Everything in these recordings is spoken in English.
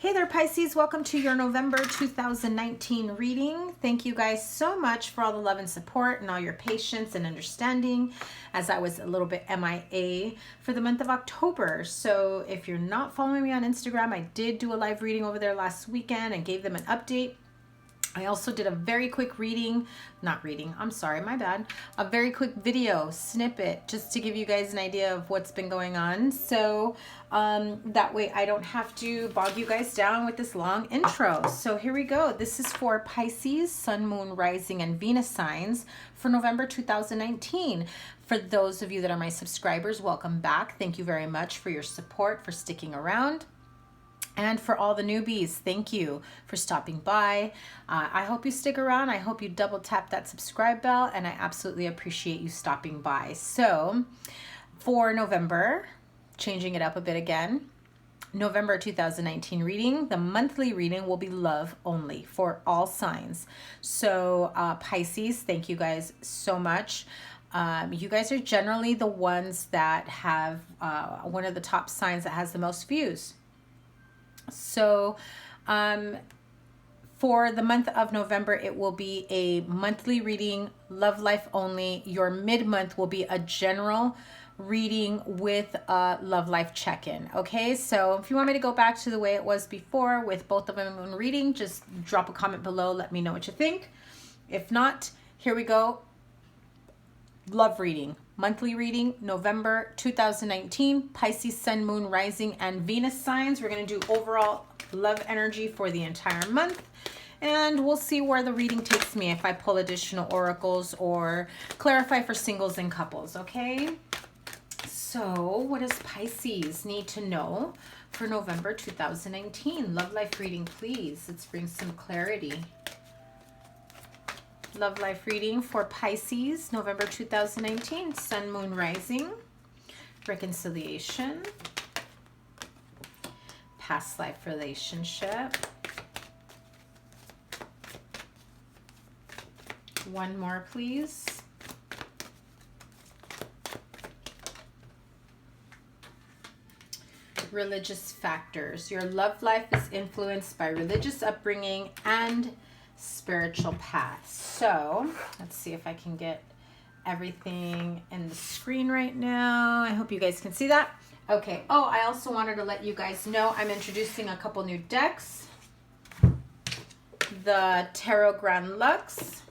Hey there, Pisces. Welcome to your November 2019 reading. Thank you guys so much for all the love and support and all your patience and understanding as I was a little bit MIA for the month of October. So if you're not following me on Instagram, I did do a live reading over there last weekend and gave them an update. I also did a very quick a very quick video snippet just to give you guys an idea of what's been going on. So that way I don't have to bog you guys down with this long intro. So here we go. This is for Pisces, Sun, Moon, Rising, and Venus signs for November 2019. For those of you that are my subscribers, welcome back. Thank you very much for your support, for sticking around. And for all the newbies, thank you for stopping by. I hope you stick around. I hope you double tap that subscribe bell, and I absolutely appreciate you stopping by. So for November, changing it up a bit again, November 2019 reading, the monthly reading will be love only for all signs. So Pisces, thank you guys so much. You guys are generally the ones that have one of the top signs that has the most views. So for the month of November, it will be a monthly reading, love life only. Your mid-month will be a general reading with a love life check-in. Okay, so if you want me to go back to the way it was before with both of them in reading, just drop a comment below. Let me know what you think. If not, here we go. Love reading. Monthly reading, November 2019, Pisces, Sun, Moon, Rising, and Venus signs. We're going to do overall love energy for the entire month. And we'll see where the reading takes me if I pull additional oracles or clarify for singles and couples, okay? So what does Pisces need to know for November 2019? Love life reading, please. Let's bring some clarity. Love life reading for Pisces, November 2019, Sun, Moon, Rising, reconciliation, past life relationship. One more, please. Religious factors. Your love life is influenced by religious upbringing and spiritual path. So let's see if I can get everything in the screen right now. I hope you guys can see that. Okay. Oh, I also wanted to let you guys know I'm introducing a couple new decks. The Tarot Grand Lux,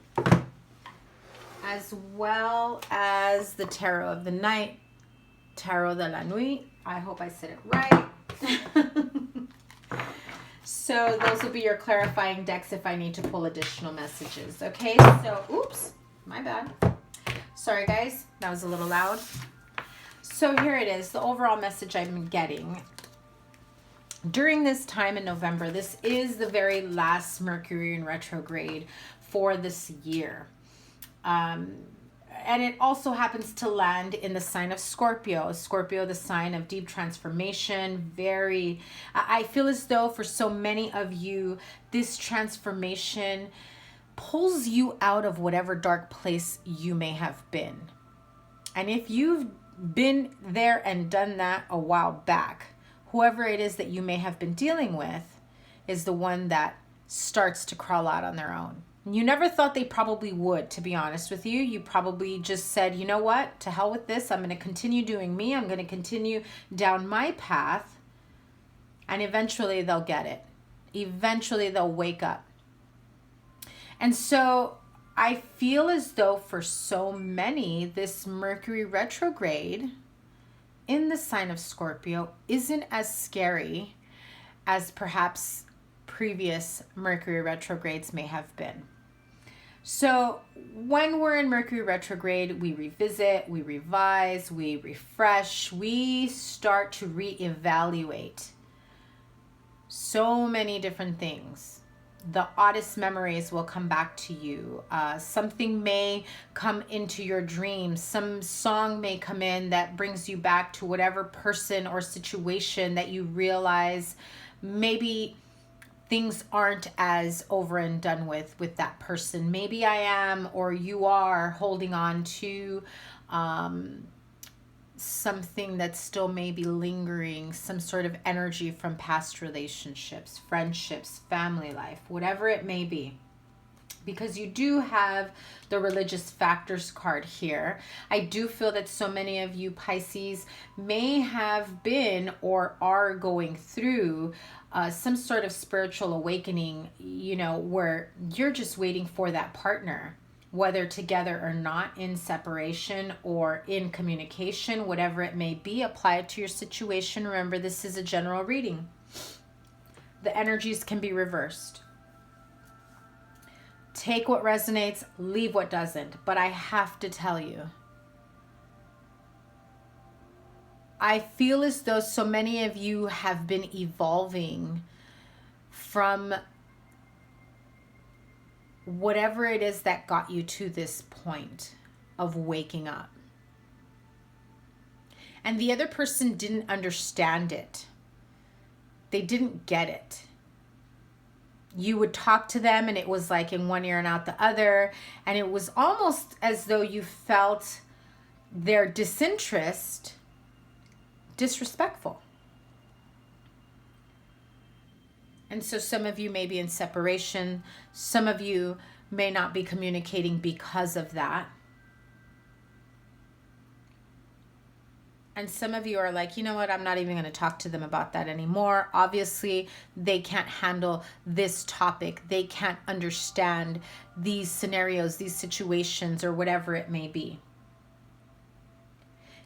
as well as the Tarot of the Night, Tarot de la Nuit. I hope I said it right. So those will be your clarifying decks if I need to pull additional messages. Okay, so, oops, my bad. Sorry, guys, that was a little loud. So here it is, the overall message I'm getting. During this time in November, this is the very last Mercury in retrograde for this year. And it also happens to land in the sign of Scorpio. Scorpio, the sign of deep transformation. I feel as though for so many of you, this transformation pulls you out of whatever dark place you may have been. And if you've been there and done that a while back, whoever it is that you may have been dealing with is the one that starts to crawl out on their own. You never thought they probably would, to be honest with you. You probably just said, you know what, to hell with this. I'm going to continue doing me. I'm going to continue down my path. And eventually they'll get it. Eventually they'll wake up. And so I feel as though for so many, this Mercury retrograde in the sign of Scorpio isn't as scary as perhaps previous Mercury retrogrades may have been. So when we're in Mercury retrograde, we revisit, we revise, we refresh, we start to reevaluate so many different things. The oddest memories will come back to you. Something may come into your dreams. Some song may come in that brings you back to whatever person or situation that you realize maybe things aren't as over and done with that person. Maybe I am, or you are holding on to something that still may be lingering, some sort of energy from past relationships, friendships, family life, whatever it may be. Because you do have the religious factors card here. I do feel that so many of you Pisces may have been or are going through some sort of spiritual awakening, you know, where you're just waiting for that partner, whether together or not, in separation or in communication, whatever it may be. Apply it to your situation. Remember, this is a general reading. The energies can be reversed. Take what resonates, leave what doesn't. But I have to tell you, I feel as though so many of you have been evolving from whatever it is that got you to this point of waking up. And the other person didn't understand it. They didn't get it. You would talk to them and it was like in one ear and out the other. And it was almost as though you felt their disinterest disrespectful. And so some of you may be in separation. Some of you may not be communicating because of that. And some of you are like, you know what, I'm not even going to talk to them about that anymore. Obviously, they can't handle this topic. They can't understand these scenarios, these situations, or whatever it may be.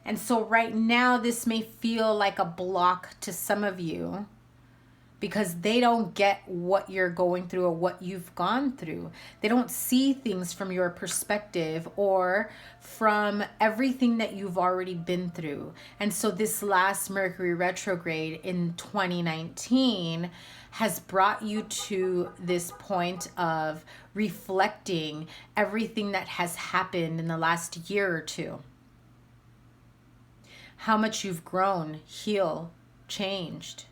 And so right now, this may feel like a block to some of you because they don't get what you're going through or what you've gone through. They don't see things from your perspective or from everything that you've already been through. And so this last Mercury retrograde in 2019 has brought you to this point of reflecting everything that has happened in the last year or two. How much you've grown, healed, changed.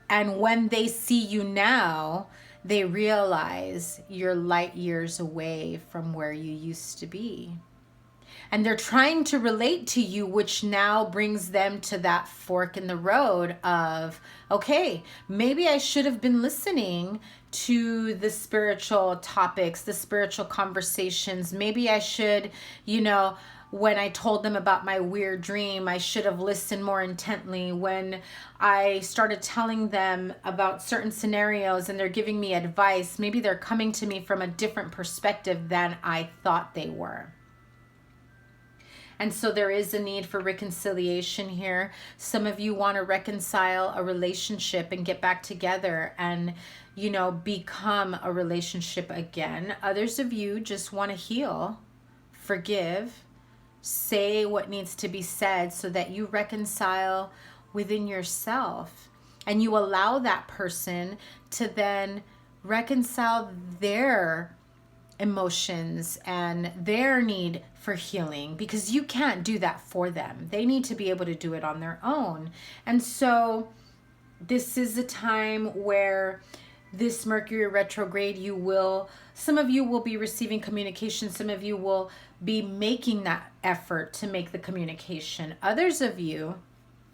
And when they see you now, they realize you're light years away from where you used to be. And they're trying to relate to you, which now brings them to that fork in the road of, okay, maybe I should have been listening to the spiritual topics, the spiritual conversations. Maybe I should, you know, when I told them about my weird dream, I should have listened more intently. When I started telling them about certain scenarios and they're giving me advice, maybe they're coming to me from a different perspective than I thought they were. And so there is a need for reconciliation here. Some of you want to reconcile a relationship and get back together and, you know, become a relationship again. Others of you just want to heal, forgive, say what needs to be said so that you reconcile within yourself and you allow that person to then reconcile their emotions and their need for healing, because you can't do that for them. They need to be able to do it on their own. And so this is a time where this Mercury retrograde, some of you will be receiving communication. Some of you will be making that effort to make the communication. Others of you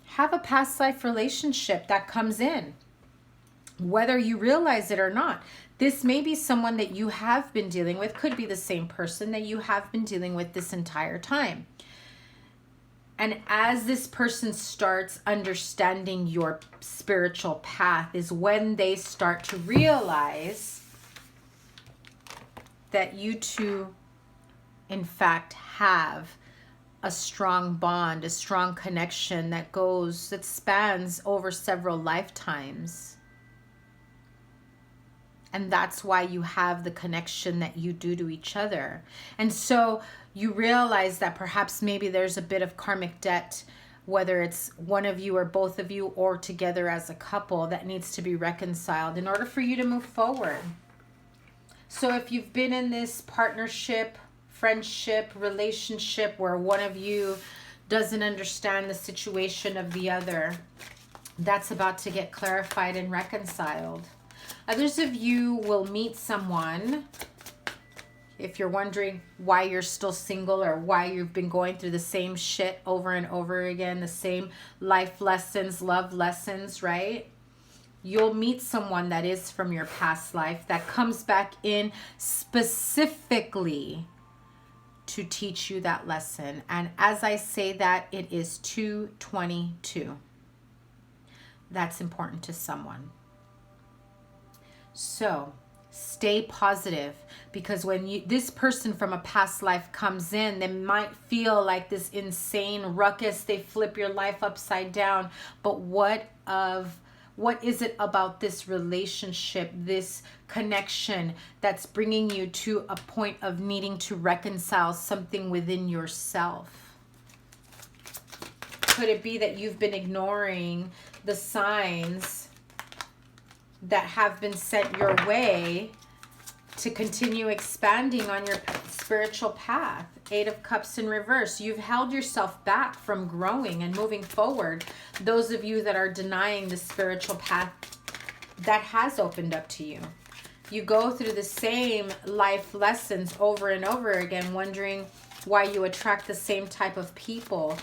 have a past life relationship that comes in, whether you realize it or not. This may be someone that you have been dealing with, could be the same person that you have been dealing with this entire time. And as this person starts understanding your spiritual path is when they start to realize that you two, in fact, have a strong bond, a strong connection that spans over several lifetimes. And that's why you have the connection that you do to each other. And so you realize that perhaps maybe there's a bit of karmic debt, whether it's one of you or both of you or together as a couple, that needs to be reconciled in order for you to move forward. So if you've been in this partnership, friendship, relationship where one of you doesn't understand the situation of the other, that's about to get clarified and reconciled. Others of you will meet someone. If you're wondering why you're still single or why you've been going through the same shit over and over again, the same life lessons, love lessons, right? You'll meet someone that is from your past life that comes back in specifically to teach you that lesson. And as I say that, it is 222. That's important to someone. So stay positive, because when this person from a past life comes in, they might feel like this insane ruckus. They flip your life upside down. But what is it about this relationship, this connection, that's bringing you to a point of needing to reconcile something within yourself? Could it be that you've been ignoring the signs that have been sent your way to continue expanding on your spiritual path? Eight of Cups in reverse. You've held yourself back from growing and moving forward. Those of you that are denying the spiritual path that has opened up to you. You go through the same life lessons over and over again, wondering why you attract the same type of people.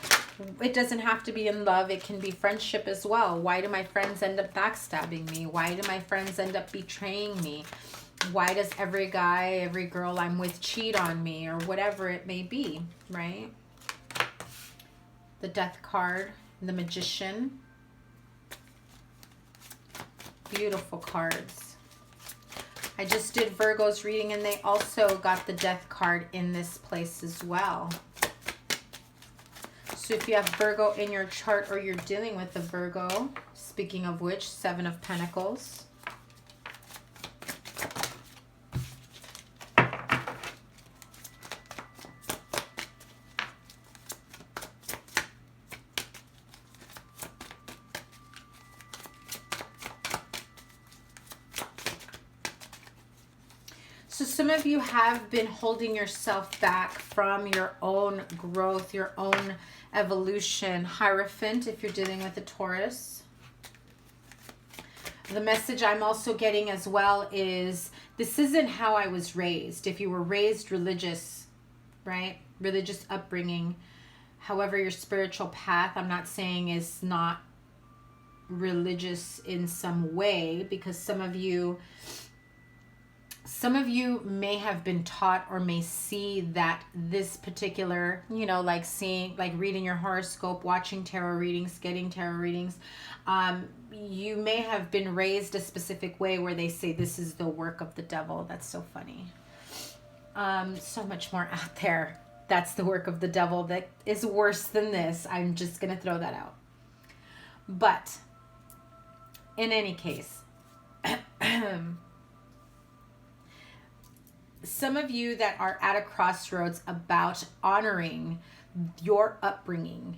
It doesn't have to be in love. It can be friendship as well. Why do my friends end up backstabbing me? Why do my friends end up betraying me? Why does every guy, every girl I'm with cheat on me, or whatever it may be, right? The Death card, the Magician. Beautiful cards. I just did Virgo's reading and they also got the Death card in this place as well. So if you have Virgo in your chart or you're dealing with a Virgo, speaking of which, Seven of Pentacles. So some of you have been holding yourself back from your own growth, your own evolution. Hierophant, if you're dealing with a Taurus. The message I'm also getting as well is, this isn't how I was raised. If you were raised religious, right? Religious upbringing. However, your spiritual path, I'm not saying is not religious in some way, because some of you may have been taught or may see that this particular, like reading your horoscope, watching tarot readings, getting tarot readings, you may have been raised a specific way where they say this is the work of the devil. That's so funny. So much more out there. That's the work of the devil that is worse than this. I'm just going to throw that out. But in any case, some of you that are at a crossroads about honoring your upbringing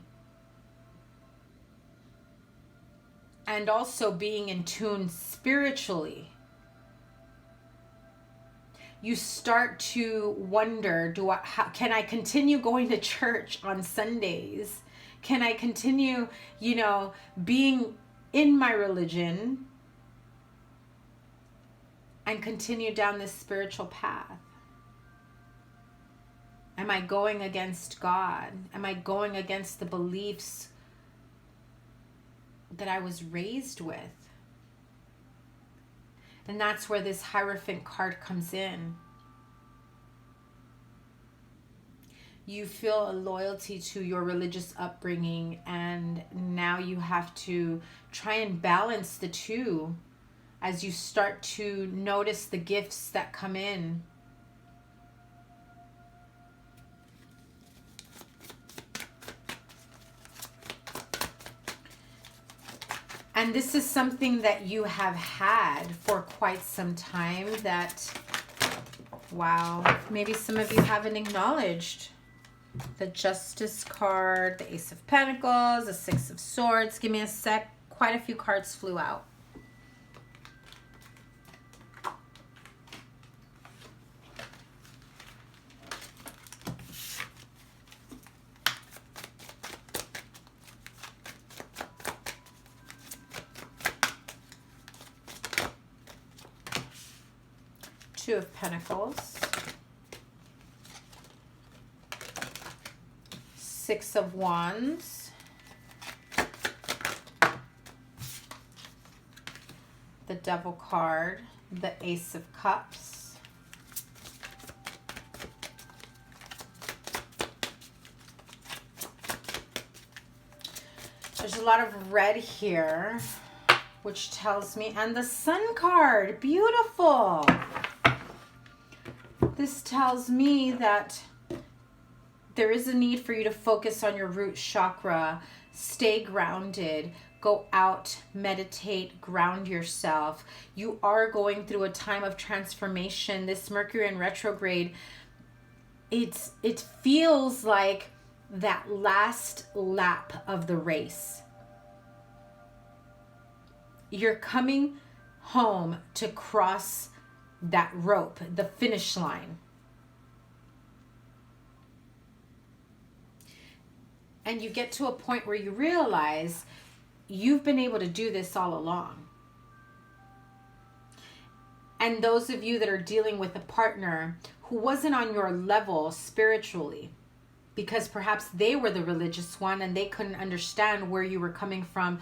and also being in tune spiritually, you start to wonder, can I continue going to church on Sundays? Can I continue, being in my religion and continue down this spiritual path? Am I going against God? Am I going against the beliefs that I was raised with? And that's where this Hierophant card comes in. You feel a loyalty to your religious upbringing, and now you have to try and balance the two as you start to notice the gifts that come in. And this is something that you have had for quite some time that, wow, maybe some of you haven't acknowledged. The Justice card, the Ace of Pentacles, the Six of Swords. Give me a sec. Quite a few cards flew out. Two of Pentacles. Six of Wands, the Devil card, the Ace of Cups, there's a lot of red here, which tells me, and the Sun card, beautiful. This tells me that there is a need for you to focus on your root chakra, stay grounded, go out, meditate, ground yourself. You are going through a time of transformation. This Mercury in retrograde, it feels like that last lap of the race. You're coming home to cross that rope, the finish line. And you get to a point where you realize you've been able to do this all along. And those of you that are dealing with a partner who wasn't on your level spiritually, because perhaps they were the religious one and they couldn't understand where you were coming from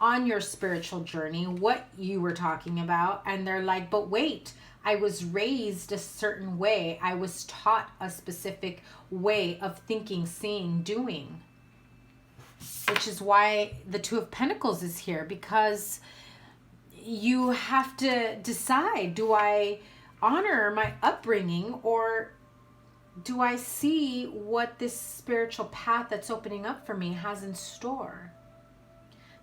on your spiritual journey, what you were talking about. And they're like, but wait, I was raised a certain way. I was taught a specific way of thinking, seeing, doing. Which is why the Two of Pentacles is here, because you have to decide, do I honor my upbringing, or do I see what this spiritual path that's opening up for me has in store?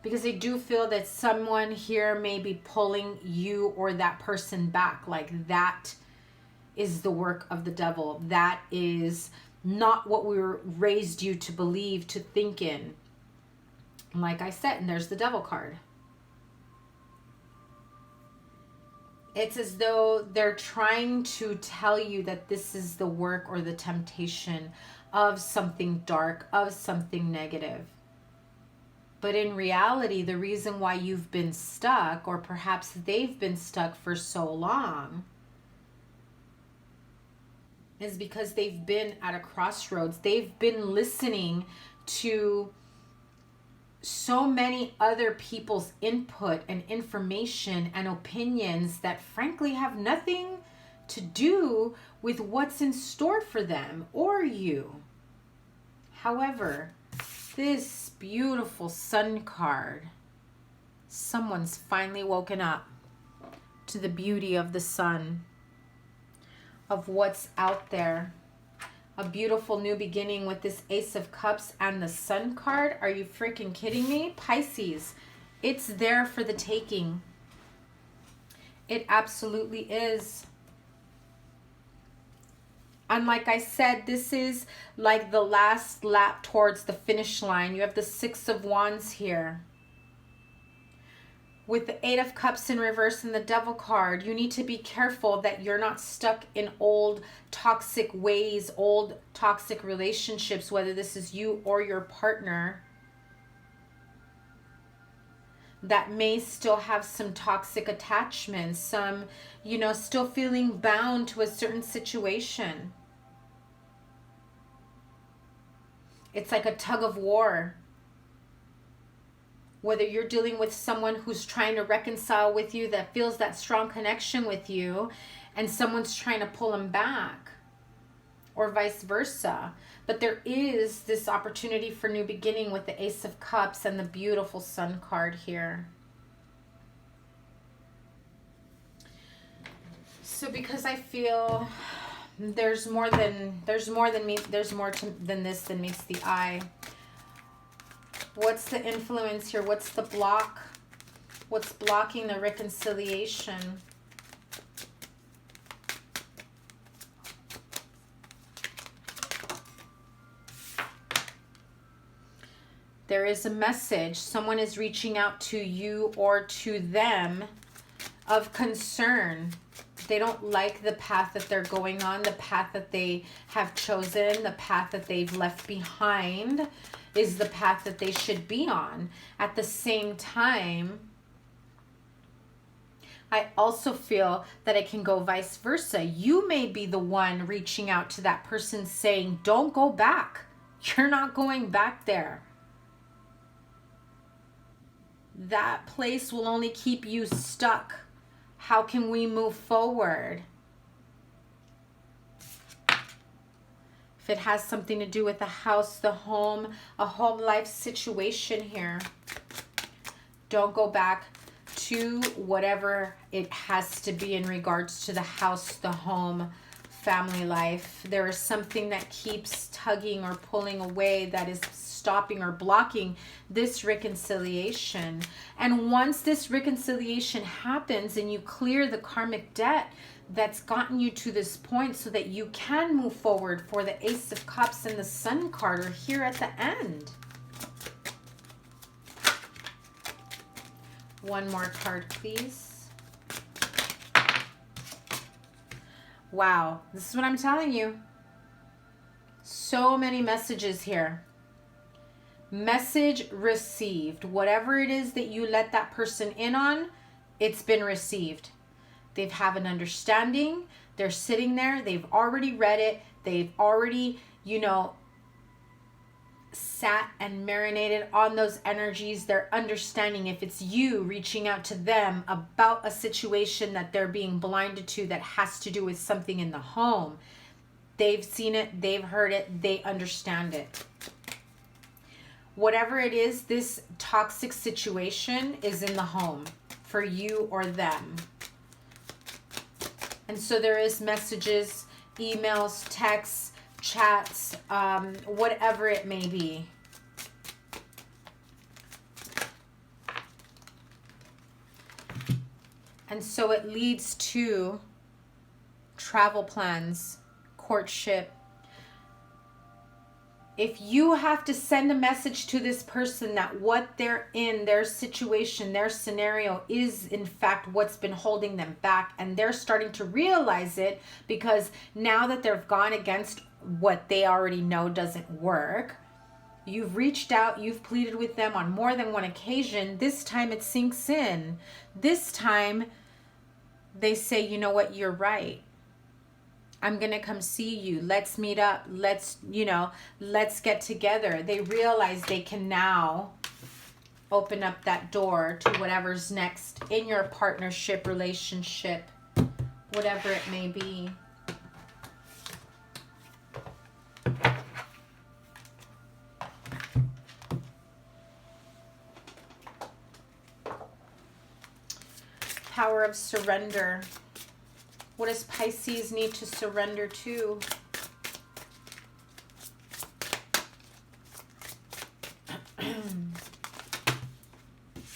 Because I do feel that someone here may be pulling you or that person back. Like, that is the work of the devil. That is not what we were raised you to believe, to think in. Like I said, and there's the Devil card. It's as though they're trying to tell you that this is the work or the temptation of something dark, of something negative. But in reality, the reason why you've been stuck, or perhaps they've been stuck for so long, is because they've been at a crossroads. They've been listening to so many other people's input and information and opinions that frankly have nothing to do with what's in store for them or you. However, this beautiful Sun card, someone's finally woken up to the beauty of the sun, of what's out there. A beautiful new beginning with this Ace of Cups and the Sun card. Are you freaking kidding me? Pisces, it's there for the taking. It absolutely is. And like I said, this is like the last lap towards the finish line. You have the Six of Wands here. With the Eight of Cups in reverse and the Devil card, you need to be careful that you're not stuck in old toxic ways, old toxic relationships, whether this is you or your partner, that may still have some toxic attachments, some, still feeling bound to a certain situation. It's like a tug of war. Whether you're dealing with someone who's trying to reconcile with you, that feels that strong connection with you, and someone's trying to pull them back, or vice versa. But there is this opportunity for new beginning with the Ace of Cups and the beautiful Sun card here. So because I feel there's more than this than meets the eye. What's the influence here? What's the block? What's blocking the reconciliation? There is a message. Someone is reaching out to you or to them of concern. They don't like the path that they're going on, the path that they have chosen, the path that they've left behind is the path that they should be on. At the same time, I also feel that it can go vice versa. You may be the one reaching out to that person saying, don't go back. You're not going back there. That place will only keep you stuck. How can we move forward? If it has something to do with the house, the home, a home life situation here, don't go back to whatever it has to be in regards to the house, the home, family life. There is something that keeps tugging or pulling away, that is stopping or blocking this reconciliation. And once this reconciliation happens and you clear the karmic debt that's gotten you to this point so that you can move forward, for the Ace of Cups and the Sun card are here at the end. One more card, please. Wow, this is what I'm telling you. So many messages here. Message received. Whatever it is that you let that person in on, it's been received. They have an understanding. They're sitting there. They've already read it. They've already, sat and marinated on those energies. They're understanding. If it's you reaching out to them about a situation that they're being blinded to that has to do with something in the home, they've seen it, they've heard it, they understand it. Whatever it is, this toxic situation is in the home for you or them. And so there is messages, emails, texts, chats, whatever it may be. And so it leads to travel plans, courtship. If you have to send a message to this person that what they're in, their situation, their scenario is in fact what's been holding them back, and they're starting to realize it, because now that they've gone against what they already know doesn't work, you've reached out, you've pleaded with them on more than one occasion. This time it sinks in. This time they say, you know what, you're right. I'm going to come see you. Let's meet up. Let's get together. They realize they can now open up that door to whatever's next in your partnership, relationship, whatever it may be. Power of surrender. What does Pisces need to surrender to?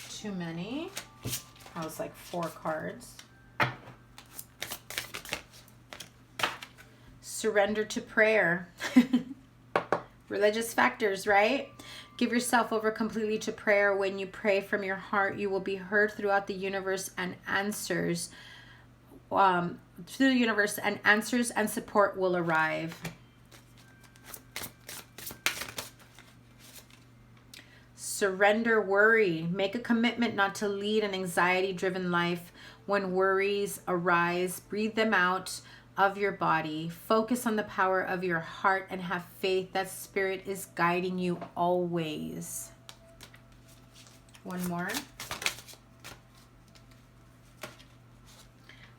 Too many. That was like 4 cards. Surrender to prayer. Religious factors, right? Give yourself over completely to prayer. When you pray from your heart, you will be heard throughout the universe, and answers through the universe, and answers and support will arrive. Surrender worry. Make a commitment not to lead an anxiety-driven life. When worries arise, breathe them out of your body. Focus on the power of your heart and have faith that spirit is guiding you always. One more.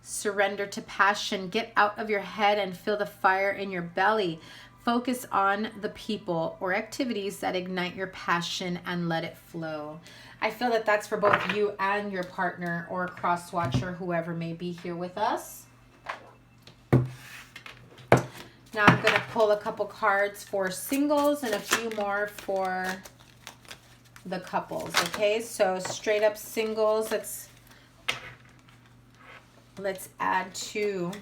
Surrender to passion. Get out of your head and feel the fire in your belly. Focus on the people or activities that ignite your passion and let it flow. I feel that that's for both you and your partner or cross watcher, whoever may be here with us. Now I'm going to pull a couple cards for singles and a few more for the couples. Okay, so straight up singles. Let's add to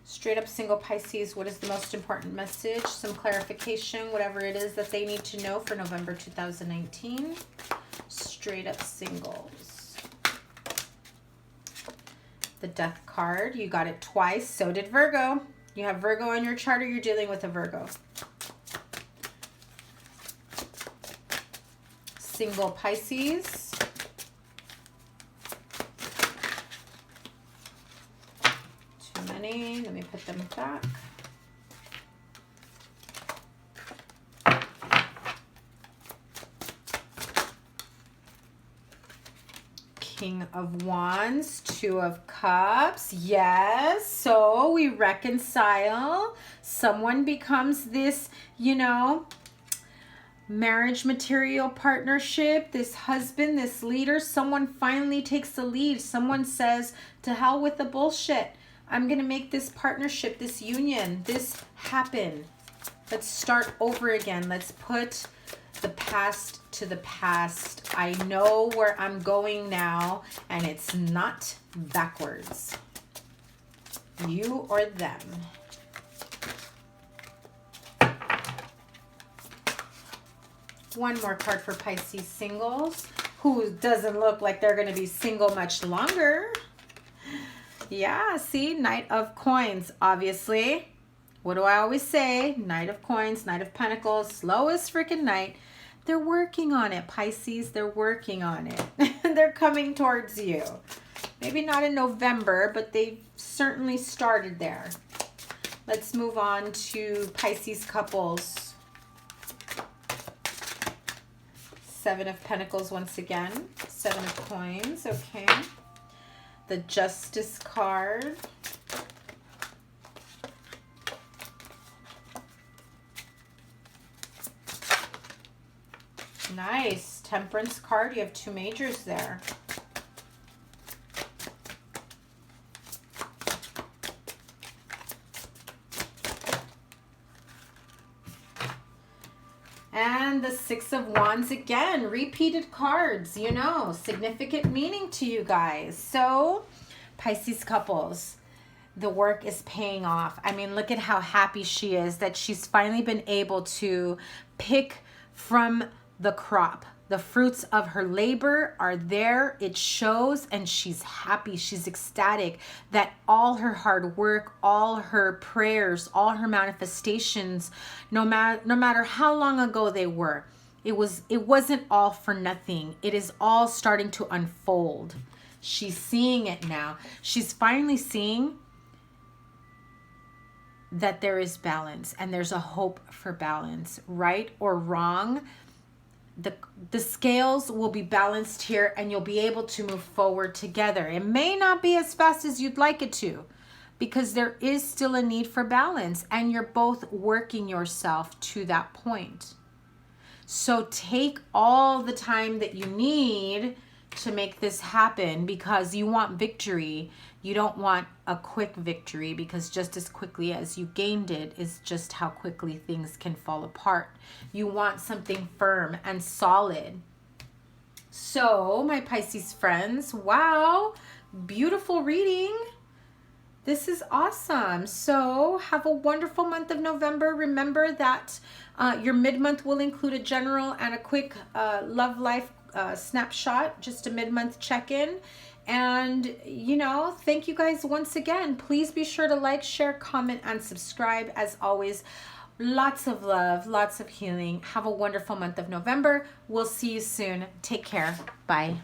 straight up single Pisces. What is the most important message? Some clarification, whatever it is that they need to know for November 2019. Straight up singles. The Death card. You got it twice. So did Virgo. You have Virgo on your chart, or you're dealing with a Virgo. Single Pisces. Let me put them back. King of Wands, Two of Cups. Yes, so we reconcile. Someone becomes this, you know, marriage material partnership, this husband, this leader. Someone finally takes the lead. Someone says, to hell with the bullshit. I'm going to make this partnership, this union, this happen. Let's start over again. Let's put the past to the past. I know where I'm going now, and it's not backwards. You or them. One more card for Pisces singles, who doesn't look like they're going to be single much longer. Yeah, see, Knight of Coins, obviously. What do I always say? Knight of Coins, Knight of Pentacles, slowest freaking night. They're working on it, Pisces. They're working on it. They're coming towards you. Maybe not in November, but they've certainly started there. Let's move on to Pisces couples. Seven of Pentacles once again. Seven of Coins, okay. The Justice card. Nice. Temperance card. You have two majors there. And the Six of Wands again. Repeated cards, you know, significant meaning to you guys. So, Pisces couples, the work is paying off. I mean, look at how happy she is that she's finally been able to pick from the crop. The fruits of her labor are there. It shows, and she's happy. She's ecstatic that all her hard work, all her prayers, all her manifestations, no matter how long ago they were, it wasn't all for nothing. It is all starting to unfold. She's seeing it now. She's finally seeing that there is balance, and there's a hope for balance, right or wrong. The scales will be balanced here, and you'll be able to move forward together. It may not be as fast as you'd like it to, because there is still a need for balance, and you're both working yourself to that point. So take all the time that you need to make this happen, because you want victory. You don't want a quick victory, because just as quickly as you gained it is just how quickly things can fall apart. You want something firm and solid. So, my Pisces friends, wow, beautiful reading. This is awesome. So, have a wonderful month of November. Remember that your mid-month will include a general and a quick love life snapshot, just a mid-month check-in. And, you know, thank you guys once again. Please be sure to like, share, comment, and subscribe. As always, lots of love, lots of healing. Have a wonderful month of November. We'll see you soon. Take care. Bye.